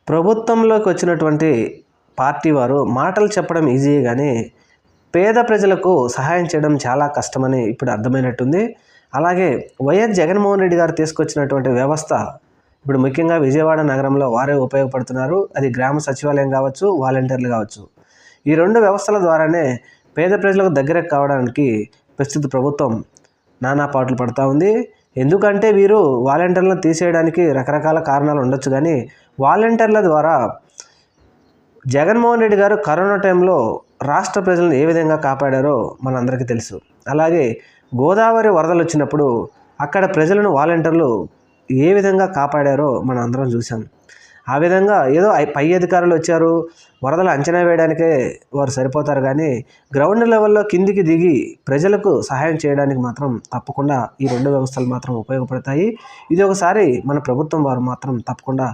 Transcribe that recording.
ప్రభుత్వంలోకి వచ్చినటువంటి పార్టీ వారు మాటలు చెప్పడం ఈజీయే కానీ పేద ప్రజలకు సహాయం చేయడం చాలా కష్టమని ఇప్పుడు అర్థమైనట్టుంది. అలాగే వైఎస్ జగన్మోహన్ రెడ్డి గారు తీసుకొచ్చినటువంటి వ్యవస్థ ఇప్పుడు ముఖ్యంగా విజయవాడ నగరంలో వారే ఉపయోగపడుతున్నారు. అది గ్రామ సచివాలయం కావచ్చు, వాలంటీర్లు కావచ్చు. ఈ రెండు వ్యవస్థల ద్వారానే పేద ప్రజలకు దగ్గరకు కావడానికి ప్రస్తుత ప్రభుత్వం నానా పాటలు పడుతూ ఉంది. ఎందుకంటే వీరు వాలంటీర్లను తీసేయడానికి రకరకాల కారణాలు ఉండొచ్చు, కానీ వాలంటీర్ల ద్వారా జగన్మోహన్ రెడ్డి గారు కరోనా టైంలో రాష్ట్ర ప్రజలను ఏ విధంగా కాపాడారో మనందరికీ తెలుసు. అలాగే గోదావరి వరదలు వచ్చినప్పుడు అక్కడ ప్రజలను వాలంటీర్లు ఏ విధంగా కాపాడారో మనం అందరం చూసాం. ఆ విధంగా ఏదో పై అధికారులు వచ్చారు, వరదలు అంచనా వేయడానికే వారు సరిపోతారు, కానీ గ్రౌండ్ లెవెల్లో కిందికి దిగి ప్రజలకు సహాయం చేయడానికి మాత్రం తప్పకుండా ఈ రెండు వ్యవస్థలు మాత్రం ఉపయోగపడతాయి. ఇది ఒకసారి మన ప్రభుత్వం వారు మాత్రం తప్పకుండా